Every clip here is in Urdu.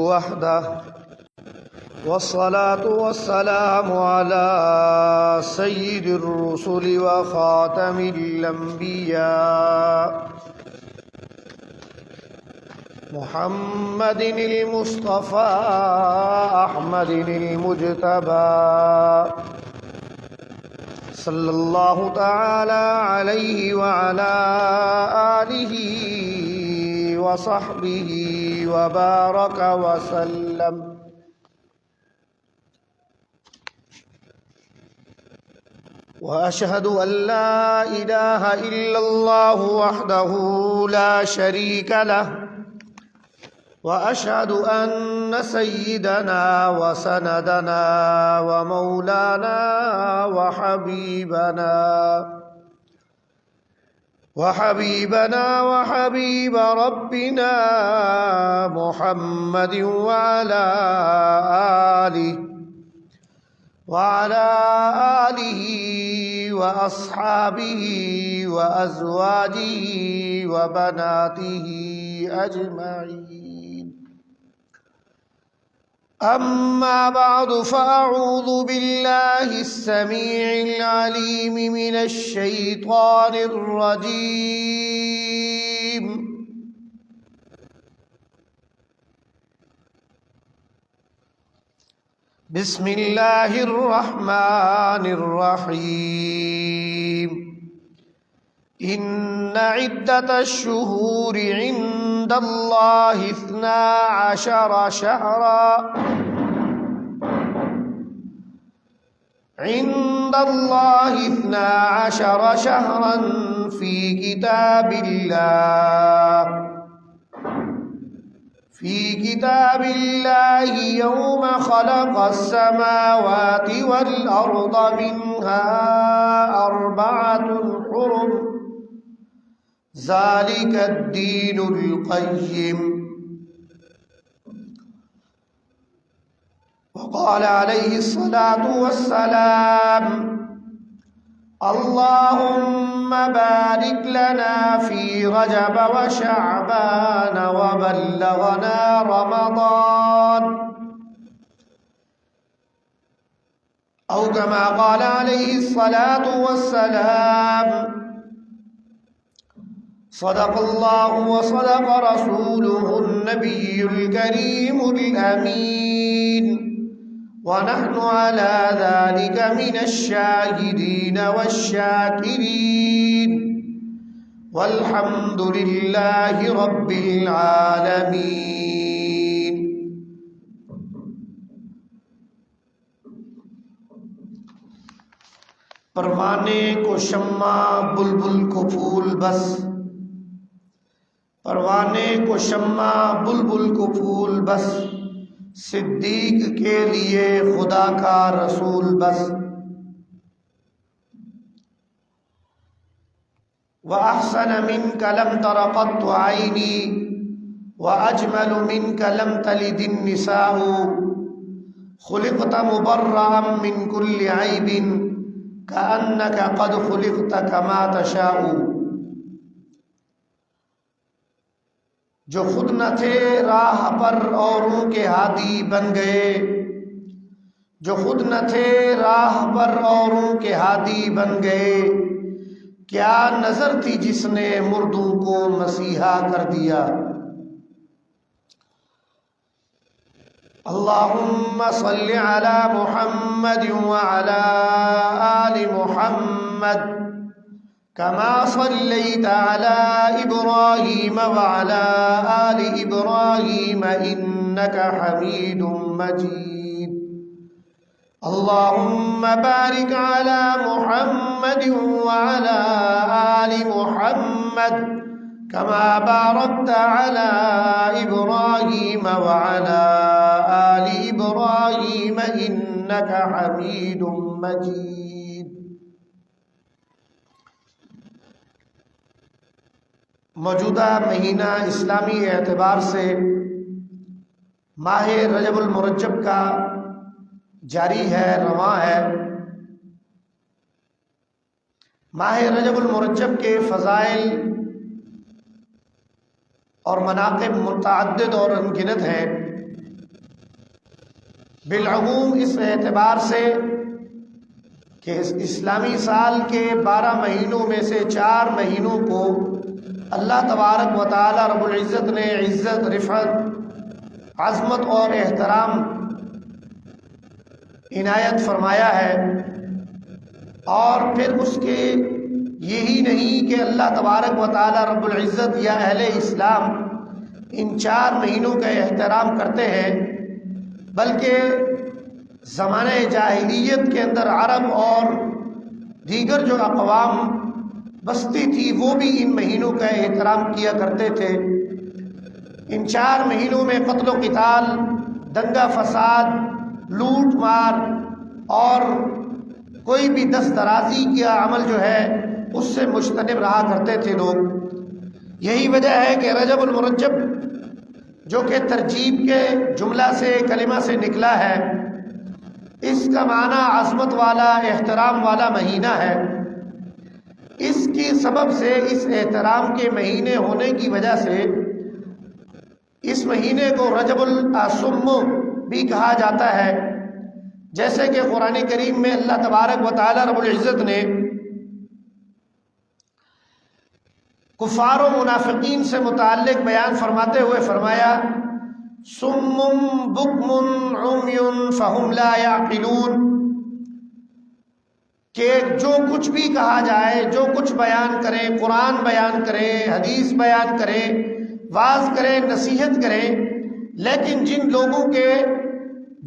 وحده والصلاة والسلام على سيد الرسل وخاتم الأنبياء محمد المصطفى أحمد المجتبى صلى الله تعالى عليه وعلى آله وصحبه وبارك وسلم. وأشهد أن لا إله إلا الله وحده لا شريك له وأشهد أن سيدنا وسندنا ومولانا وحبيب ربنا محمد وعلى آله وأصحابه وأزواجه وبناته أجمعين. أما بعد فأعوذ بالله السميع العليم من الشيطان الرجيم. بسم الله الرحمن الرحيم. إن عدة الشهور عند الله 12 شهرا في كتاب الله يوم خلق السماوات والأرض منها 4 حرم ذلك الدين القيم. وقال عليه الصلاة والسلام اللهم بارك لنا في رجب وشعبان وبلغنا رمضان، أو كما قال عليه الصلاة والسلام صدق الله وصدق رسوله النبي الكريم الأمين، ونحن على ذلك من الشاهدين والشاكرين، والحمد لله رب العالمين. پروانے کو شمع بلبل کو پھول بس، پروانے کو شمع بلبل کو پھول بس، صدیق کے لیے خدا کا رسول بس. وَأَحْسَنَ مِنْكَ لَمْ تَرَ قَطُّ عَيْنِي وَأَجْمَلُ مِنْكَ لَمْ تَلِدِ النِّسَاءُ خُلِقْتَ مُبَرَّأً مِنْ كُلِّ عَيْبٍ كَأَنَّكَ قَدْ خُلِقْتَ كَمَا تَشَاءُ. جو خود نہ تھے راہ پر اوروں کے ہادی بن گئے، جو خود نہ تھے راہ پر اوروں کے ہادی بن گئے، کیا نظر تھی جس نے مردوں کو مسیحا کر دیا. اللہم صل علی محمد وعلی آل محمد كما صليت على إبراهيم وعلى آل إبراهيم إنك حميد مجيد. اللهم بارك على محمد وعلى آل محمد كما باركت على إبراهيم وعلى آل إبراهيم إنك حميد مجيد. موجودہ مہینہ اسلامی اعتبار سے ماہ رجب المرجب کا جاری ہے، رواں ہے. ماہ رجب المرجب کے فضائل اور مناقب متعدد اور انگنت ہیں. بالعموم اس اعتبار سے کہ اسلامی سال کے 12 مہینوں میں سے 4 مہینوں کو اللہ تبارک و تعالی رب العزت نے عزت، رفعت، عظمت اور احترام عنایت فرمایا ہے، اور پھر اس کے یہی نہیں کہ اللہ تبارک و تعالی رب العزت یا اہل اسلام ان 4 مہینوں کا احترام کرتے ہیں، بلکہ زمانہ جاہلیت کے اندر عرب اور دیگر جو اقوام بستی تھی وہ بھی ان مہینوں کا احترام کیا کرتے تھے۔ ان 4 مہینوں میں قتل و قتال، دنگا فساد، لوٹ مار اور کوئی بھی دست درازی کا عمل جو ہے اس سے مجتنب رہا کرتے تھے لوگ۔ یہی وجہ ہے کہ رجب المرجب جو کہ ترجیب کے جملہ سے کلمہ سے نکلا ہے، اس کا معنی عظمت والا، احترام والا مہینہ ہے۔ اس کی سبب سے، اس احترام کے مہینے ہونے کی وجہ سے اس مہینے کو رجب الاسم بھی کہا جاتا ہے، جیسے کہ قرآن کریم میں اللہ تبارک و تعالی رب العزت نے کفار و منافقین سے متعلق بیان فرماتے ہوئے فرمایا صم بکم عمی فہم لا یعقلون، کہ جو کچھ بھی کہا جائے، جو کچھ بیان کریں، قرآن بیان کریں، حدیث بیان کریں، واعظ کریں، نصیحت کریں، لیکن جن لوگوں کے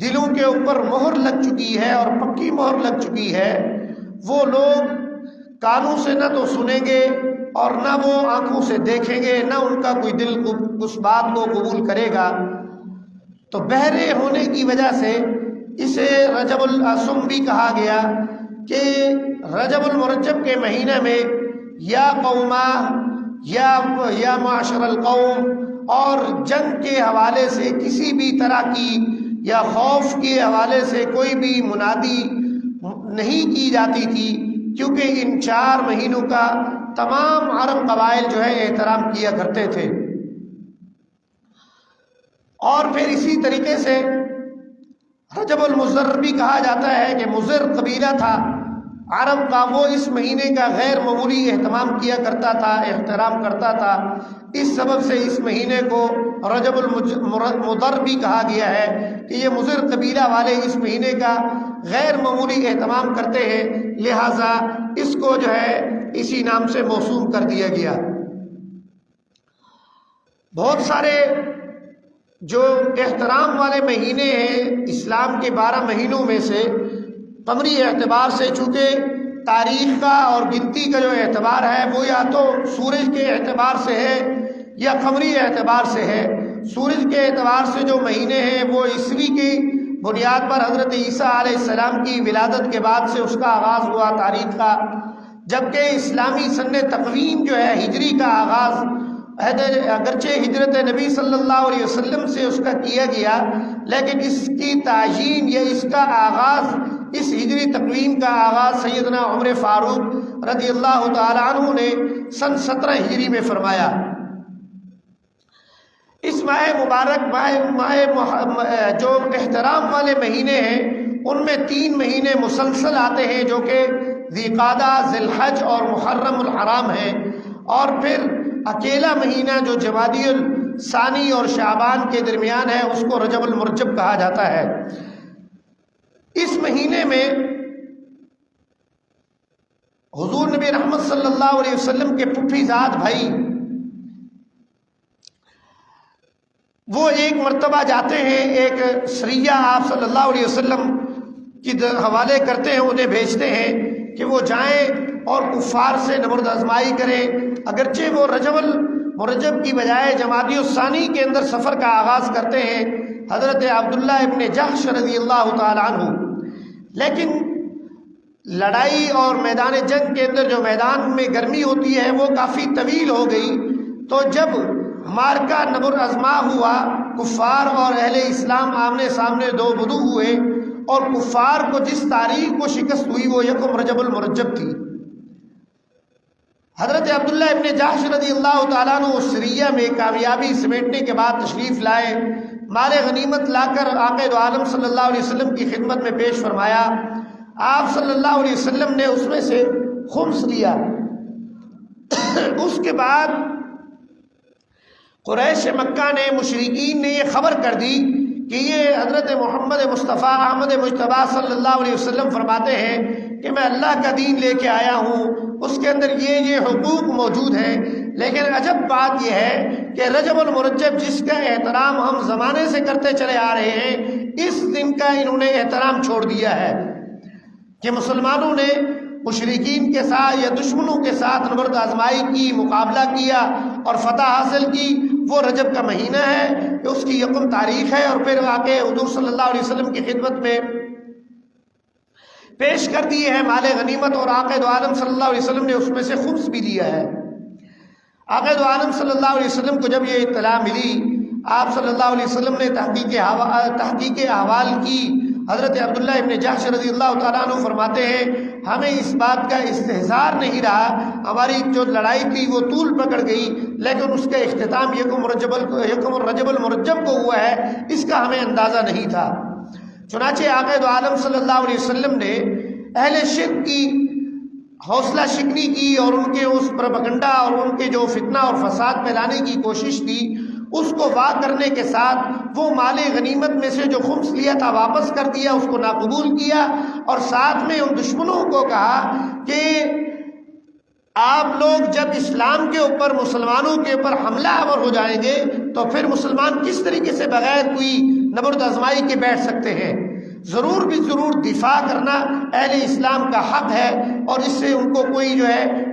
دلوں کے اوپر مہر لگ چکی ہے اور پکی مہر لگ چکی ہے، وہ لوگ کانوں سے نہ تو سنیں گے اور نہ وہ آنکھوں سے دیکھیں گے، نہ ان کا کوئی دل اس بات کو قبول کرے گا۔ تو بہرے ہونے کی وجہ سے اسے رجب الاسم بھی کہا گیا کہ رجب المرجب کے مہینے میں یا قوما یا معاشر القوم، اور جنگ کے حوالے سے کسی بھی طرح کی یا خوف کے حوالے سے کوئی بھی منادی نہیں کی جاتی تھی، کیونکہ ان 4 مہینوں کا تمام عرب قبائل جو ہے احترام کیا کرتے تھے۔ اور پھر اسی طریقے سے رجب المضر بھی کہا جاتا ہے کہ مضر قبیلہ تھا عرب کا، وہ اس مہینے کا غیر معمولی اہتمام کیا کرتا تھا، احترام کرتا تھا۔ اس سبب سے اس مہینے کو رجب المضر بھی کہا گیا ہے کہ یہ مضر قبیلہ والے اس مہینے کا غیر معمولی اہتمام کرتے ہیں، لہٰذا اس کو جو ہے اسی نام سے موسوم کر دیا گیا۔ بہت سارے جو احترام والے مہینے ہیں اسلام کے 12 مہینوں میں سے، قمری اعتبار سے چونکہ تاریخ کا اور گنتی کا جو اعتبار ہے وہ یا تو سورج کے اعتبار سے ہے یا قمری اعتبار سے ہے۔ سورج کے اعتبار سے جو مہینے ہیں وہ عیسوی کی بنیاد پر حضرت عیسیٰ علیہ السلام کی ولادت کے بعد سے اس کا آغاز ہوا تاریخ کا، جبکہ اسلامی سن تقویم جو ہے ہجری کا آغاز اگرچہ ہجرت نبی صلی اللہ علیہ وسلم سے اس کا کیا گیا، لیکن اس کی تعیین یا اس کا آغاز، اس ہجری تقویم کا آغاز سیدنا عمر فاروق رضی اللہ تعالی عنہ نے سن 17 ہجری میں فرمایا۔ اس ماہ مبارک جو احترام والے مہینے ہیں ان میں 3 مہینے مسلسل آتے ہیں جو کہ ذی قعدہ، ذی الحج اور محرم الحرام ہیں، اور پھر اکیلا مہینہ جو جمادی الثانی اور شعبان کے درمیان ہے اس کو رجب المرجب کہا جاتا ہے۔ اس مہینے میں حضور نبی رحمت صلی اللہ علیہ وسلم کے پھپھی زاد بھائی وہ ایک مرتبہ جاتے ہیں، ایک سریہ آپ صلی اللہ علیہ وسلم کی حوالے کرتے ہیں، انہیں بھیجتے ہیں کہ وہ جائیں اور کفار سے نبرد آزمائی کریں۔ اگرچہ وہ رجب المرجب کی بجائے جمادی الثانی کے اندر سفر کا آغاز کرتے ہیں حضرت عبداللہ ابن جحش رضی اللہ تعالی عنہ، لیکن لڑائی اور میدان جنگ کے اندر جو میدان میں گرمی ہوتی ہے وہ کافی طویل ہو گئی، تو جب مارکا نبر ازما ہوا، کفار اور اہل اسلام آمنے سامنے دو بدو ہوئے، اور کفار کو جس تاریخ کو شکست ہوئی وہ یکم رجب المرجب تھی۔ حضرت عبداللہ ابن جحش رضی اللہ تعالیٰ عنہ سریہ میں کامیابی سمیٹنے کے بعد تشریف لائے، مال غنیمت لا کر آقا دو عالم صلی اللہ علیہ وسلم کی خدمت میں پیش فرمایا۔ آپ صلی اللہ علیہ وسلم نے اس میں سے خمس لیا۔ اس کے بعد قریش مکہ نے، مشرکین نے یہ خبر کر دی کہ یہ حضرت محمد مصطفیٰ احمد مجتبیٰ صلی اللہ علیہ وسلم فرماتے ہیں کہ میں اللہ کا دین لے کے آیا ہوں، اس کے اندر یہ حقوق موجود ہیں، لیکن عجب بات یہ ہے کہ رجب المرجب جس کا احترام ہم زمانے سے کرتے چلے آ رہے ہیں، اس دن کا انہوں نے احترام چھوڑ دیا ہے کہ مسلمانوں نے مشرکین کے ساتھ یا دشمنوں کے ساتھ نبرد آزمائی کی، مقابلہ کیا اور فتح حاصل کی۔ وہ رجب کا مہینہ ہے کہ اس کی یکم تاریخ ہے، اور پھر آ کے حضور صلی اللہ علیہ وسلم کی خدمت میں پیش کر دیے ہیں مال غنیمت، اور آقا دو عالم صلی اللہ علیہ وسلم نے اس میں سے خمس بھی دیا ہے۔ آقا دو عالم صلی اللہ علیہ وسلم کو جب یہ اطلاع ملی، آپ صلی اللہ علیہ وسلم نے تحقیق احوال کی۔ حضرت عبداللہ ابن جحش رضی اللہ تعالیٰ عنہ فرماتے ہیں ہمیں اس بات کا استحضار نہیں رہا، ہماری جو لڑائی تھی وہ طول پکڑ گئی، لیکن اس کا اختتام یکم رجب المرجب کو ہوا ہے، اس کا ہمیں اندازہ نہیں تھا۔ چنانچہ آقا دو عالم صلی اللہ علیہ وسلم نے اہل شرک کی حوصلہ شکنی کی، اور ان کے اس پروپیگنڈا اور ان کے جو فتنہ اور فساد پھیلانے کی کوشش تھی، اس کو وا کرنے کے ساتھ وہ مال غنیمت میں سے جو خمس لیا تھا واپس کر دیا، اس کو ناقبول کیا، اور ساتھ میں ان دشمنوں کو کہا کہ آپ لوگ جب اسلام کے اوپر، مسلمانوں کے اوپر حملہ آور ہو جائیں گے تو پھر مسلمان کس طریقے سے بغیر کوئی نبرد آزمائی کے بیٹھ سکتے ہیں؟ ضرور بھی ضرور دفاع کرنا اہل اسلام کا حق ہے، اور اس سے ان کو کوئی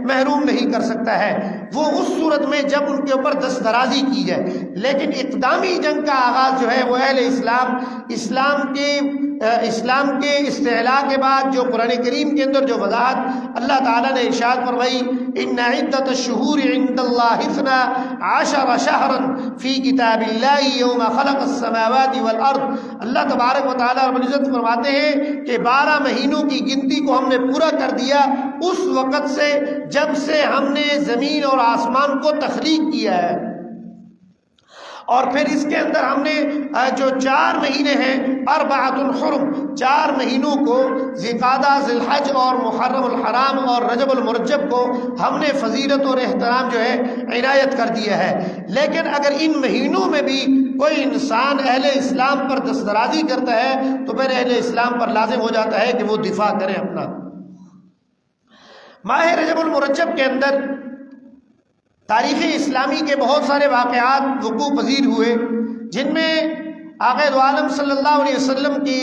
محروم نہیں کر سکتا ہے، وہ اس صورت میں جب ان کے اوپر دست درازی کی جائے۔ لیکن اقدامی جنگ کا آغاز جو ہے وہ اہل اسلام کے استعلاء کے بعد جو قرآن کریم کے اندر جو وضاحت اللہ تعالیٰ نے ارشاد فرمائی، ان عدت الشہور عند اللہ 12 شہرا فی کتاب اللہ یوم خلق السماوات والارض۔ اللہ تبارک و تعالیٰ رب العزت فرماتے ہیں کہ 12 مہینوں کی گنتی کو ہم نے پورا کر دیا اس وقت سے جب سے ہم نے زمین اور آسمان کو تخلیق کیا ہے، اور پھر اس کے اندر ہم نے جو 4 مہینے ہیں، 4 حرم، 4 مہینوں کو ذوالقعدہ، ذوالحج اور محرم الحرام اور رجب المرجب کو ہم نے فضیلت اور احترام جو ہے عنایت کر دیا ہے۔ لیکن اگر ان مہینوں میں بھی کوئی انسان اہل اسلام پر دستدرازی کرتا ہے تو پھر اہل اسلام پر لازم ہو جاتا ہے کہ وہ دفاع کریں اپنا۔ ماہ رجب المرجب کے اندر تاریخ اسلامی کے بہت سارے واقعات وقوع پذیر ہوئے، جن میں آقا دو عالم صلی اللہ علیہ وسلم کی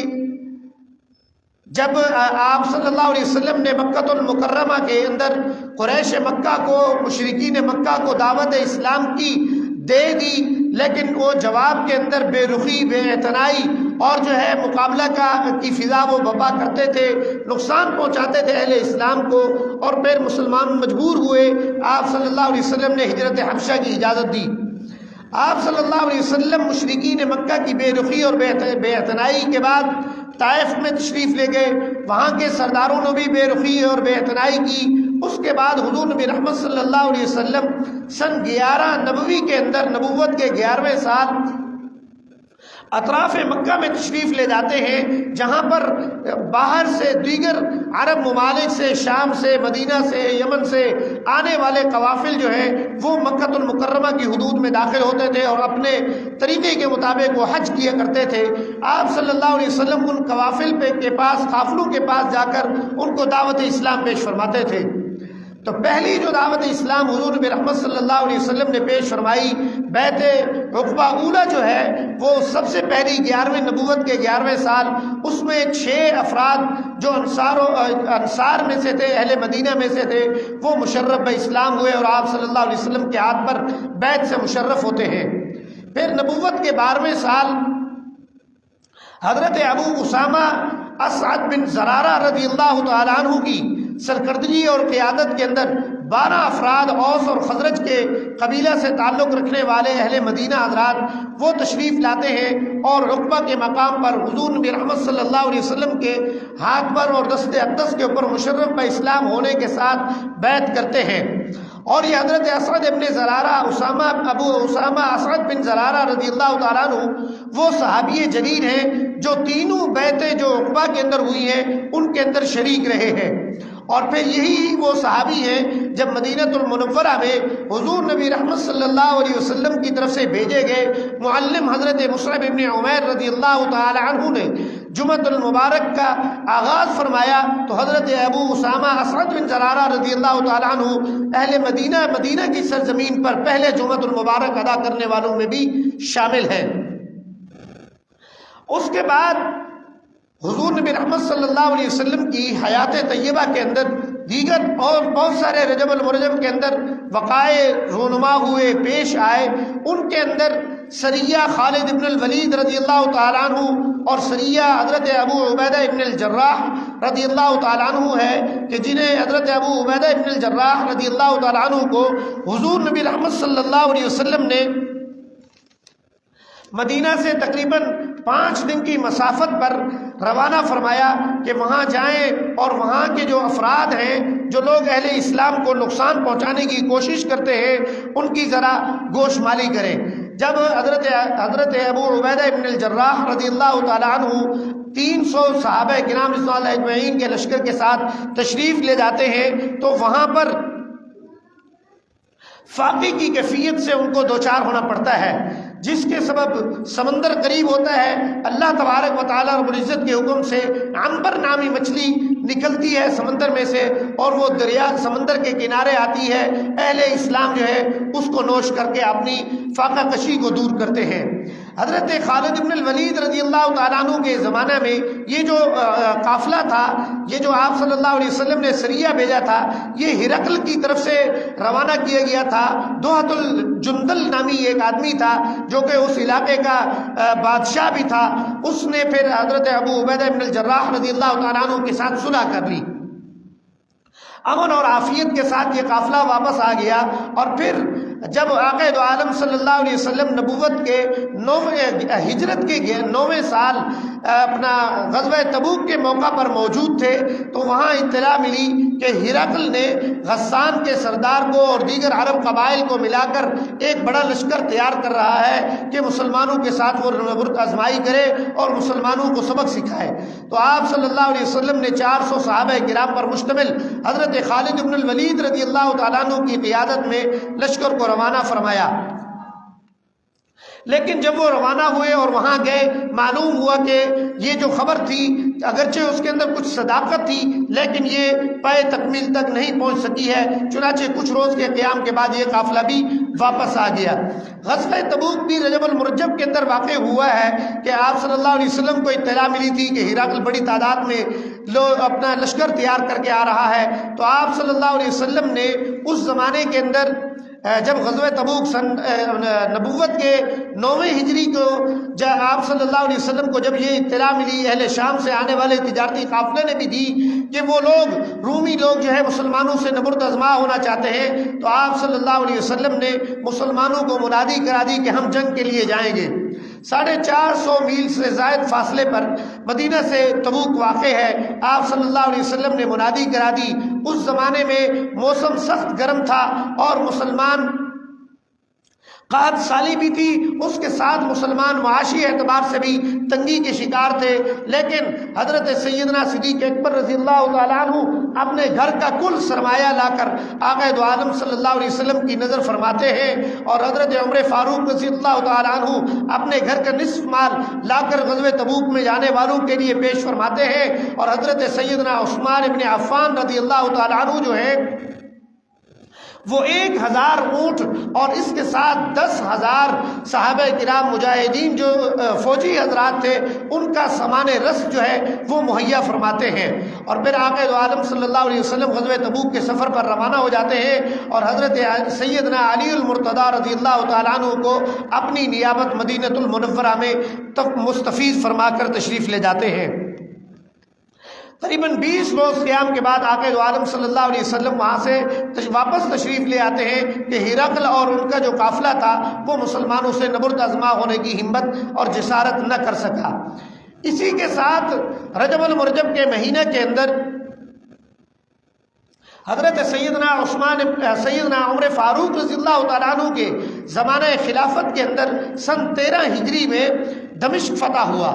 جب آپ صلی اللہ علیہ وسلم نے مکہ المکرمہ کے اندر قریش مکہ کو، مشرکین مکہ کو دعوت اسلام کی دے دی، لیکن وہ جواب کے اندر بے رخی، بے اعتنائی اور مقابلہ کی فضا وہ بپا کرتے تھے، نقصان پہنچاتے تھے اہل اسلام کو، اور پھر مسلمان مجبور ہوئے۔ آپ صلی اللہ علیہ وسلم نے ہجرت حبشہ کی اجازت دی۔ آپ صلی اللہ علیہ وسلم مشرکین مکہ کی بے رخی اور بے اعتنائی کے بعد طائف میں تشریف لے گئے، وہاں کے سرداروں نے بھی بے رخی اور بے اعتنائی کی۔ اس کے بعد حضور نبی رحمت صلی اللہ علیہ وسلم سن 11 نبوی کے اندر، نبوت کے 11ویں سال اطراف مکہ میں تشریف لے جاتے ہیں، جہاں پر باہر سے دیگر عرب ممالک سے، شام سے، مدینہ سے، یمن سے آنے والے قوافل جو ہیں وہ مکہ المکرمہ کی حدود میں داخل ہوتے تھے اور اپنے طریقے کے مطابق وہ حج کیا کرتے تھے۔ آپ صلی اللہ علیہ وسلم ان قوافل قافلوں کے پاس جا کر ان کو دعوت اسلام پیش فرماتے تھے۔ تو پہلی جو دعوت اسلام حضور نبی رحمت صلی اللہ علیہ وسلم نے پیش فرمائی، بیعت عقبہ اولیٰ جو ہے وہ سب سے پہلی 11ویں نبوت کے 11ویں سال، اس میں 6 افراد جو انصار میں سے تھے، اہل مدینہ میں سے تھے، وہ مشرف اسلام ہوئے اور آپ صلی اللہ علیہ وسلم کے ہاتھ پر بیعت سے مشرف ہوتے ہیں۔ پھر نبوت کے 12ویں سال حضرت ابو اسامہ اسعد بن زرارہ رضی اللہ تعالیٰ عنہ کی سرکردگی اور قیادت کے اندر 12 افراد اوس اور خزرج کے قبیلہ سے تعلق رکھنے والے اہل مدینہ حضرات وہ تشریف لاتے ہیں اور عقبہ کے مقام پر حضور نبی رحمت صلی اللہ علیہ وسلم کے ہاتھ پر اور دست اقدس کے اوپر مشرف اسلام ہونے کے ساتھ بیعت کرتے ہیں، اور یہ حضرت اسعد ابن زرارہ ابو اسامہ اسعد بن زرارہ رضی اللہ تعالیٰ عنہ وہ صحابی جلیل ہیں جو تینوں بیعتیں جو عقبہ کے اندر ہوئی ہیں ان کے اندر شریک رہے ہیں۔ اور پھر یہی وہ صحابی ہیں جب مدینۃ المنورہ میں حضور نبی رحمت صلی اللہ علیہ وسلم کی طرف سے بھیجے گئے معلم حضرت مصعب ابن عمیر رضی اللہ تعالی عنہ نے جمعۃ المبارک کا آغاز فرمایا تو حضرت ابو اسامہ اسعد بن زرارہ رضی اللہ تعالی عنہ اہل مدینہ کی سرزمین پر پہلے جمعۃ المبارک ادا کرنے والوں میں بھی شامل ہیں۔ اس کے بعد حضور نبی رحمت صلی اللہ علیہ وسلم کی حیات طیبہ کے اندر دیگر اور بہت سارے رجب المرجب کے اندر وقائع رونما ہوئے پیش آئے۔ ان کے اندر سریہ خالد ابن الولید رضی اللہ تعالیٰ عنہ اور سریہ حضرت ابو عبیدہ ابن الجراح رضی اللہ تعالیٰ عنہ ہے کہ جنہیں حضرت ابو عبیدہ ابن الجراح رضی اللہ تعالیٰ عنہ کو حضور نبی رحمت صلی اللہ علیہ وسلم نے مدینہ سے تقریباً 5 دن کی مسافت پر روانہ فرمایا کہ وہاں جائیں اور وہاں کے جو افراد ہیں جو لوگ اہل اسلام کو نقصان پہنچانے کی کوشش کرتے ہیں ان کی ذرا گوش مالی کریں۔ جب حضرت ابو عبیدہ ابن الجراح رضی اللہ تعالیٰ عنہ 300 صحابہ کرام رضوان اللہ اجمعین کے لشکر کے ساتھ تشریف لے جاتے ہیں تو وہاں پر فاقے کی کیفیت سے ان کو دوچار ہونا پڑتا ہے، جس کے سبب سمندر قریب ہوتا ہے۔ اللہ تبارک و تعالیٰ رب العزت کے حکم سے عنبر نامی مچھلی نکلتی ہے سمندر میں سے اور وہ دریا سمندر کے کنارے آتی ہے۔ اہل اسلام جو ہے اس کو نوش کر کے اپنی فاقہ کشی کو دور کرتے ہیں۔ حضرت خالد بن الولید رضی اللہ تعالیٰ عنہ کے زمانہ میں یہ جو قافلہ تھا، یہ جو آپ صلی اللہ علیہ وسلم نے سریہ بھیجا تھا، یہ ہرقل کی طرف سے روانہ کیا گیا تھا۔ دوحۃ الجندل نامی ایک آدمی تھا جو کہ اس علاقے کا بادشاہ بھی تھا، اس نے پھر حضرت ابو عبیدہ بن الجراح رضی اللہ تعالیٰ عنہ کے ساتھ صلح کر لی۔ امن اور عافیت کے ساتھ یہ قافلہ واپس آ گیا اور پھر جب آقا دو عالم صلی اللہ علیہ وسلم نبوت کے ہجرت کے 9ویں سال اپنا غزوہ تبوک کے موقع پر موجود تھے تو وہاں اطلاع ملی کہ ہرقل نے غسان کے سردار کو اور دیگر عرب قبائل کو ملا کر ایک بڑا لشکر تیار کر رہا ہے کہ مسلمانوں کے ساتھ وہ نبرد آزمائی کرے اور مسلمانوں کو سبق سکھائے۔ تو آپ صلی اللہ علیہ وسلم نے 400 صحابہ کرام پر مشتمل حضرت خالد بن الولید رضی اللہ تعالیٰ عنہ کی قیادت میں لشکر کو روانہ فرمایا۔ لیکن جب وہ روانہ ہوئے اور وہاں گئے معلوم ہوا کہ یہ جو خبر تھی اگرچہ اس کے اندر کچھ صداقت تھی لیکن یہ پائے تکمیل تک نہیں پہنچ سکی ہے، چنانچہ کچھ روز کے قیام کے بعد یہ قافلہ بھی واپس آ گیا۔ غزوہ تبوک بھی رجب المرجب کے اندر واقع ہوا ہے کہ آپ صلی اللہ علیہ وسلم کو اطلاع ملی تھی کہ ہرقل بڑی تعداد میں لوگ اپنا لشکر تیار کر کے آ رہا ہے، تو آپ صلی اللہ علیہ وسلم نے اس زمانے کے اندر جب غزوہ تبوک نبوت کے 9ویں ہجری کو آپ صلی اللہ علیہ وسلم کو جب یہ اطلاع ملی اہل شام سے آنے والے تجارتی قافلے نے بھی دی کہ وہ لوگ رومی لوگ جو ہے مسلمانوں سے نبرد آزما ہونا چاہتے ہیں، تو آپ صلی اللہ علیہ وسلم نے مسلمانوں کو منادی کرا دی کہ ہم جنگ کے لیے جائیں گے۔ 450 میل سے زائد فاصلے پر مدینہ سے تبوک واقع ہے۔ آپ صلی اللہ علیہ وسلم نے منادی کرا دی۔ اس زمانے میں موسم سخت گرم تھا اور مسلمان قحط سالی بھی تھی، اس کے ساتھ مسلمان معاشی اعتبار سے بھی تنگی کے شکار تھے، لیکن حضرت سیدنا صدیق اکبر رضی اللہ تعالیٰ عنہ اپنے گھر کا کل سرمایہ لا کر آقا دو عالم صلی اللہ علیہ وسلم کی نظر فرماتے ہیں اور حضرت عمر فاروق رضی اللہ تعالیٰ عنہ اپنے گھر کا نصف مال لا کر غزوہ تبوک میں جانے والوں کے لیے پیش فرماتے ہیں، اور حضرت سیدنا عثمان ابن عفان رضی اللہ تعالیٰ عنہ جو ہے وہ 1000 اونٹ اور اس کے ساتھ 10,000 صحابہ کرام مجاہدین جو فوجی حضرات تھے ان کا سامان رس جو ہے وہ مہیا فرماتے ہیں، اور پھر آقا دو عالم صلی اللہ علیہ وسلم غزوہ تبوک کے سفر پر روانہ ہو جاتے ہیں اور حضرت سیدنا علی المرتضیٰ رضی اللہ تعالیٰ عنہ کو اپنی نیابت مدینۃ المنورہ میں مستفیض فرما کر تشریف لے جاتے ہیں۔ تقریباً 20 روز قیام کے بعد آقا دو عالم صلی اللہ علیہ وسلم وہاں سے واپس تشریف لے آتے ہیں کہ ہرقل اور ان کا جو قافلہ تھا وہ مسلمانوں سے نبرد آزما ہونے کی ہمت اور جسارت نہ کر سکا۔ اسی کے ساتھ رجب المرجب کے مہینے کے اندر حضرت سیدنا عمر فاروق رضی اللہ تعالیٰ عنہ کے زمانہ خلافت کے اندر سن 13 ہجری میں دمشق فتح ہوا،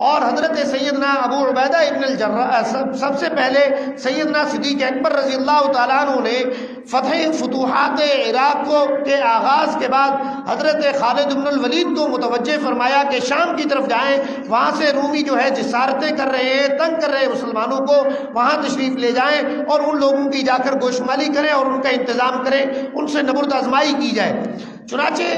اور حضرت سیدنا ابو عبیدہ ابن الجراح سب سے پہلے سیدنا صدیق اکبر رضی اللہ تعالیٰ عنہ نے فتوحات عراق کے آغاز کے بعد حضرت خالد بن الولید کو متوجہ فرمایا کہ شام کی طرف جائیں، وہاں سے رومی جو ہے جسارتیں کر رہے ہیں، تنگ کر رہے ہیں مسلمانوں کو، وہاں تشریف لے جائیں اور ان لوگوں کی جا کر گوشمالی کریں اور ان کا انتظام کریں، ان سے نبرد آزمائی کی جائے۔ چنانچہ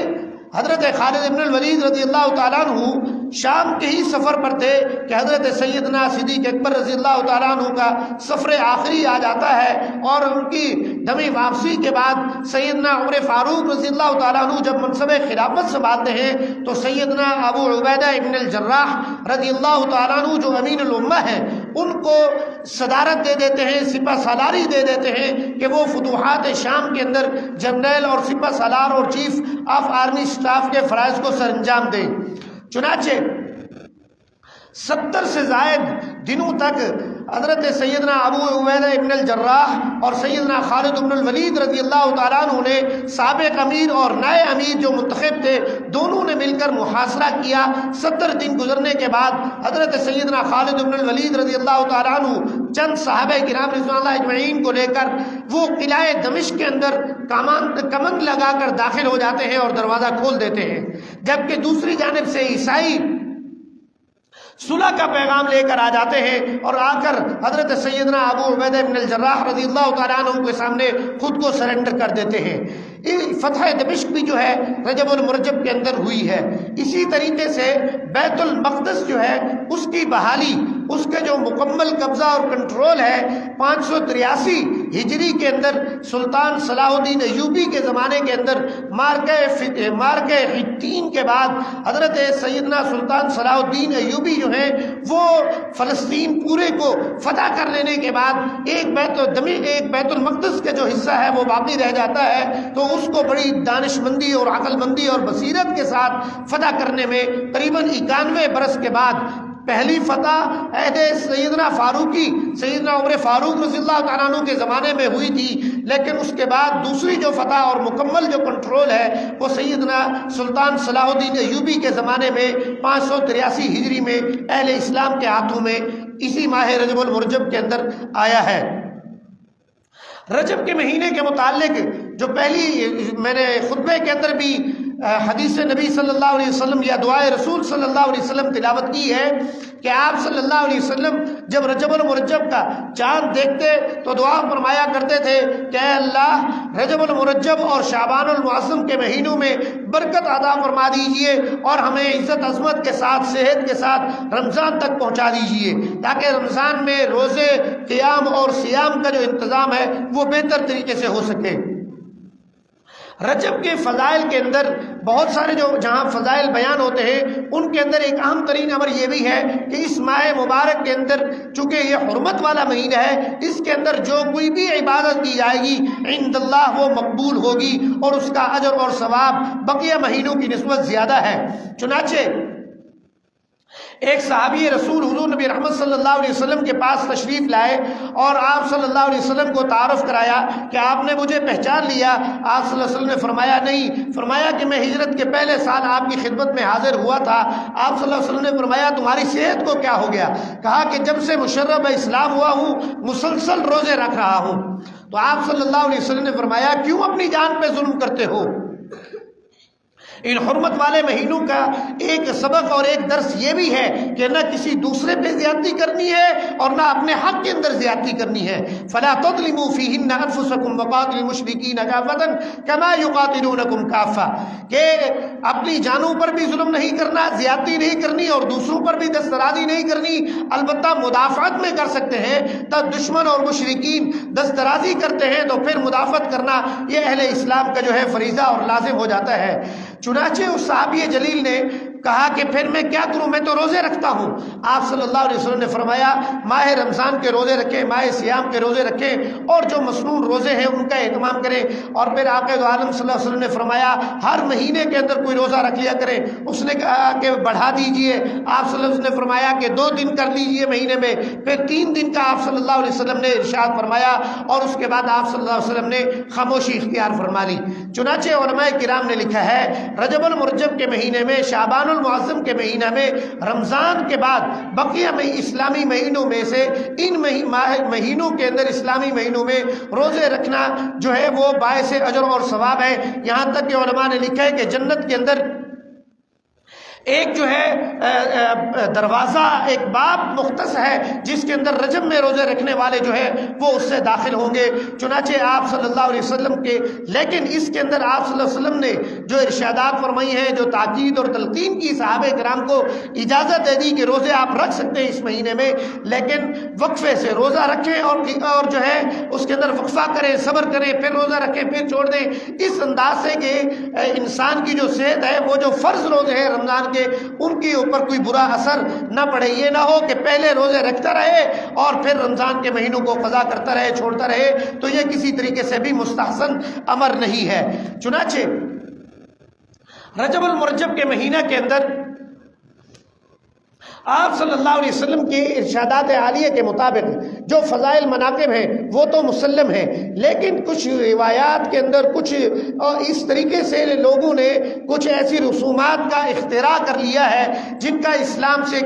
حضرت خالد بن الولید رضی اللہ تعالیٰ عنہ شام کے ہی سفر پر تھے کہ حضرت سیدنا صدیق اکبر رضی اللہ تعالیٰ عنہ کا سفر آخری آ جاتا ہے، اور ان کی دمی واپسی کے بعد سیدنا عمر فاروق رضی اللہ تعالیٰ عنہ جب منصب خلافت سنبھالتے ہیں تو سیدنا ابو عبیدہ ابن الجراح رضی اللہ تعالیٰ عنہ جو امین الامہ ہیں ان کو صدارت دے دیتے ہیں، سپہ سالاری دے دیتے ہیں کہ وہ فتوحات شام کے اندر جنرل اور سپہ سالار اور چیف آف آرمی اسٹاف کے فرائض کو سر انجام دیں۔ چنانچہ 70 سے زائد دنوں تک حضرت سیدنا ابو عبیدہ ابن الجراح اور سیدنا خالد بن الولید رضی اللہ تعالیٰ عنہ نے سابق امیر اور نئے امیر جو منتخب تھے دونوں نے مل کر محاصرہ کیا۔ 70 دن گزرنے کے بعد حضرت سیدنا خالد بن الولید رضی اللہ تعالیٰ عنہ چند صحابہ کرام رضوان اللہ اجمعین کو لے کر وہ قلعہ دمشق کے اندر کمند لگا کر داخل ہو جاتے ہیں اور دروازہ کھول دیتے ہیں، جبکہ دوسری جانب سے عیسائی صلح کا پیغام لے کر آ جاتے ہیں اور آ کر حضرت سیدنا ابو عبیدہ بن الجراح رضی اللہ تعالیٰ عنہ کے سامنے خود کو سرنڈر کر دیتے ہیں۔ فتح دمشق بھی جو ہے رجب المرجب کے اندر ہوئی ہے۔ اسی طریقے سے بیت المقدس جو ہے اس کی بحالی، اس کے جو مکمل قبضہ اور کنٹرول ہے 583 ہجری کے اندر سلطان صلاح الدین ایوبی کے زمانے کے اندر مارکہ حطین کے بعد حضرت سیدنا سلطان صلاح الدین ایوبی جو ہیں وہ فلسطین پورے کو فتح کر لینے کے بعد ایک بیت المقدس کا جو حصہ ہے وہ باقی رہ جاتا ہے، تو اس کو بڑی دانش مندی اور عقل مندی اور بصیرت کے ساتھ فتح کرنے میں تقریباً 91 برس کے بعد پہلی فتح عہد سیدنا عمر فاروق رضی اللہ تعالیٰ عنہ کے زمانے میں ہوئی تھی، لیکن اس کے بعد دوسری جو فتح اور مکمل جو کنٹرول ہے وہ سیدنا سلطان صلاح الدین ایوبی کے زمانے میں 583 ہجری میں اہل اسلام کے ہاتھوں میں اسی ماہ رجب المرجب کے اندر آیا ہے۔ رجب کے مہینے کے متعلق جو پہلی میں نے خطبے کے اندر بھی حدیث نبی صلی اللہ علیہ وسلم یا دعائے رسول صلی اللہ علیہ وسلم تلاوت کی ہے کہ آپ صلی اللہ علیہ وسلم جب رجب المرجب کا چاند دیکھتے تو دعا فرمایا کرتے تھے کہ اے اللہ رجب المرجب اور شعبان المعظم کے مہینوں میں برکت عطا فرما دیجئے اور ہمیں عزت عظمت کے ساتھ صحت کے ساتھ رمضان تک پہنچا دیجئے، تاکہ رمضان میں روزے قیام اور صیام کا جو انتظام ہے وہ بہتر طریقے سے ہو سکے۔ رجب کے فضائل کے اندر بہت سارے جہاں فضائل بیان ہوتے ہیں ان کے اندر ایک اہم ترین امر یہ بھی ہے کہ اس ماہ مبارک کے اندر چونکہ یہ حرمت والا مہینہ ہے، اس کے اندر جو کوئی بھی عبادت کی جائے گی عند اللہ وہ مقبول ہوگی اور اس کا اجر اور ثواب بقیہ مہینوں کی نسبت زیادہ ہے۔ چنانچہ ایک صحابی رسول حضور نبی رحمت صلی اللہ علیہ وسلم کے پاس تشریف لائے اور آپ صلی اللہ علیہ وسلم کو تعارف کرایا کہ آپ نے مجھے پہچان لیا۔ آپ صلی اللہ علیہ وسلم نے فرمایا نہیں، فرمایا کہ میں ہجرت کے پہلے سال آپ کی خدمت میں حاضر ہوا تھا۔ آپ صلی اللہ علیہ وسلم نے فرمایا تمہاری صحت کو کیا ہو گیا؟ کہا کہ جب سے مشرب اسلام ہوا ہوں مسلسل روزے رکھ رہا ہوں۔ تو آپ صلی اللہ علیہ وسلم نے فرمایا کیوں اپنی جان پہ ظلم کرتے ہو؟ ان حرمت والے مہینوں کا ایک سبق اور ایک درس یہ بھی ہے کہ نہ کسی دوسرے پہ زیادتی کرنی ہے اور نہ اپنے حق کے اندر زیادتی کرنی ہے۔ فلا تظلموا فیہن انفسکم وقاتلوا المشرکین کافۃ کما یقاتلونکم کافۃ، کہ اپنی جانوں پر بھی ظلم نہیں کرنا، زیادتی نہیں کرنی اور دوسروں پر بھی دسترازی نہیں کرنی، البتہ مدافعت میں کر سکتے ہیں۔ تب دشمن اور مشرکین دسترازی کرتے ہیں تو پھر مدافعت کرنا یہ اہل اسلام کا جو ہے فریضہ اور لازم ہو جاتا ہے۔ چنانچہ اس صحابی جلیل نے کہا کہ پھر میں کیا کروں، میں تو روزے رکھتا ہوں۔ آپ صلی اللہ علیہ وسلم نے فرمایا ماہ رمضان کے روزے رکھیں، ماہ سیام کے روزے رکھیں اور جو مسنون روزے ہیں ان کا اہتمام کریں۔ اور پھر آقا دو عالم صلی اللہ علیہ وسلم نے فرمایا ہر مہینے کے اندر کوئی روزہ رکھ لیا کریں۔ اس نے کہا کہ بڑھا دیجئے، آپ صلی اللہ علیہ وسلم نے فرمایا کہ 2 دن کر لیجئے مہینے میں، پھر 3 دن کا آپ صلی اللہ علیہ وسلم نے ارشاد فرمایا اور اس کے بعد آپ صلی اللہ علیہ وسلم نے خاموشی اختیار فرما لی۔ چنانچہ علماء کرام نے لکھا ہے رجب المرجب کے مہینے میں، شعبان المعظم کے مہینہ میں، رمضان کے بعد بقیہ اسلامی مہینوں میں سے ان مہینوں کے اندر، اسلامی مہینوں میں روزے رکھنا جو ہے وہ باعث اجر اور ثواب ہے۔ یہاں تک کہ علماء نے لکھا ہے کہ جنت کے اندر ایک جو ہے دروازہ، ایک باب مختص ہے جس کے اندر رجب میں روزے رکھنے والے جو ہے وہ اس سے داخل ہوں گے۔ چنانچہ آپ صلی اللہ علیہ وسلم کے، لیکن اس کے اندر آپ صلی اللہ علیہ وسلم نے جو ارشادات فرمائی ہیں، جو تاکید اور تلقین کی صحابہ کرام کو اجازت دے دی کہ روزے آپ رکھ سکتے ہیں اس مہینے میں، لیکن وقفے سے روزہ رکھیں اور جو ہے اس کے اندر وقفہ کریں، صبر کریں، پھر روزہ رکھیں، پھر چھوڑ دیں، اس انداز سے کہ انسان کی جو صحت ہے وہ جو فرض روزے ہیں رمضان کے، ان کے اوپر کوئی برا اثر نہ پڑے۔ یہ نہ ہو کہ پہلے روزے رکھتا رہے اور پھر رمضان کے مہینوں کو قضا کرتا رہے، چھوڑتا رہے، تو یہ کسی طریقے سے بھی مستحسن امر نہیں ہے۔ چنانچہ رجب المرجب کے مہینہ کے اندر آپ صلی اللہ علیہ وسلم کی ارشادات عالیہ کے مطابق جو فضائل مناقب ہیں وہ تو مسلم ہیں، لیکن کچھ روایات کے اندر کچھ اس طریقے سے لوگوں نے کچھ ایسی رسومات کا اختراع کر لیا ہے جن کا اسلام سے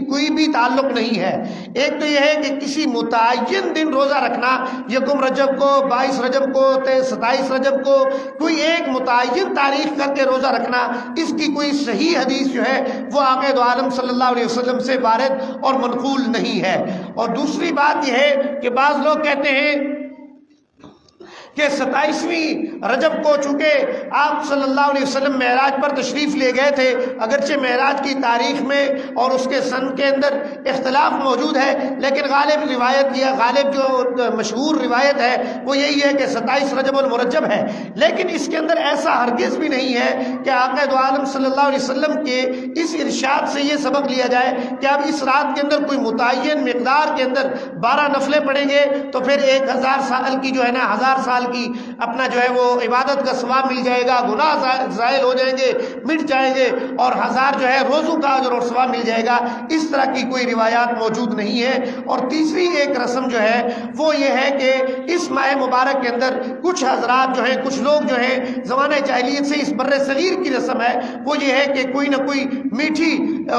کوئی بھی تعلق نہیں ہے۔ ایک تو یہ ہے کہ کسی متعین دن روزہ رکھنا، یکم رجب کو، 22 رجب کو، 27 رجب کو، کوئی ایک متعین تاریخ کر کے روزہ رکھنا، اس کی کوئی صحیح حدیث جو ہے وہ آقا دو عالم صلی اللہ علیہ وسلم سے وارد اور منقول نہیں ہے۔ اور دوسری بات یہ ہے کہ بعض لوگ کہتے ہیں کہ 27ویں رجب کو چونکہ آپ صلی اللہ علیہ وسلم معراج پر تشریف لے گئے تھے، اگرچہ معراج کی تاریخ میں اور اس کے سن کے اندر اختلاف موجود ہے، لیکن غالب روایت یا غالب جو مشہور روایت ہے وہ یہی ہے کہ 27 رجب المرجب ہے۔ لیکن اس کے اندر ایسا ہرگز بھی نہیں ہے کہ آقا دو عالم صلی اللہ علیہ وسلم کے اس ارشاد سے یہ سبق لیا جائے کہ اب اس رات کے اندر کوئی متعین مقدار کے اندر 12 نفلیں پڑھیں گے تو پھر 1000 سال کی جو ہے نا، 1000 سال کی اپنا جو ہے وہ عبادت کا ثواب مل جائے گا، گناہ زائل ہو جائیں گے، مٹ جائیں گے، اور 1000 جو ہے روزوں کا اجر اور ثواب مل جائے گا۔ اس طرح کی کوئی روایات موجود نہیں ہے۔ اور تیسری ایک رسم جو ہے وہ یہ ہے کہ اس ماہ مبارک کے اندر کچھ حضرات جو ہیں، کچھ لوگ جو ہیں زمانہ جاہلیت سے اس بر صغیر کی رسم ہے وہ یہ ہے کہ کوئی نہ کوئی میٹھی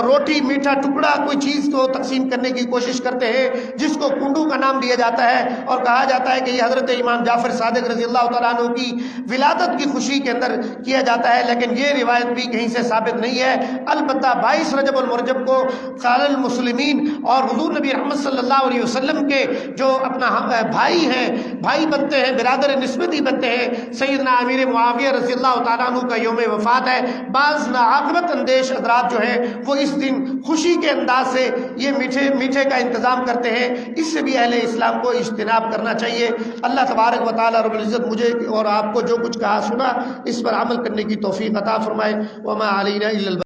روٹی، میٹھا ٹکڑا کوئی چیز کو تقسیم کرنے کی کوشش کرتے ہیں، جس کو کنڈو کا نام دیا جاتا ہے، اور کہا جاتا ہے کہ یہ حضرت امام جعفر صادق رضی اللہ تعالیٰ عنہ کی ولادت کی خوشی کے اندر کیا جاتا ہے، لیکن یہ روایت بھی کہیں سے ثابت نہیں ہے۔ البتہ 22 رجب المرجب کو قال المسلمین اور حضور نبی رحمت صلی اللہ علیہ وسلم کے جو اپنا بھائی ہیں، بھائی بنتے ہیں، برادر نسبتی بنتے ہیں، سیدنا امیر معاویہ رضی اللہ تعالیٰ عنہ کا یوم وفات ہے۔ بعض ناعاقبت اندیش حضرات جو ہیں وہ اس دن خوشی کے انداز سے یہ میٹھے کا انتظام کرتے ہیں، اس سے بھی اہل اسلام کو اجتناب کرنا چاہیے۔ اللہ تبارک و تعالیٰ رب العزت مجھے اور آپ کو جو کچھ کہا سنا اس پر عمل کرنے کی توفیق عطا فرمائے۔ وما علینا الا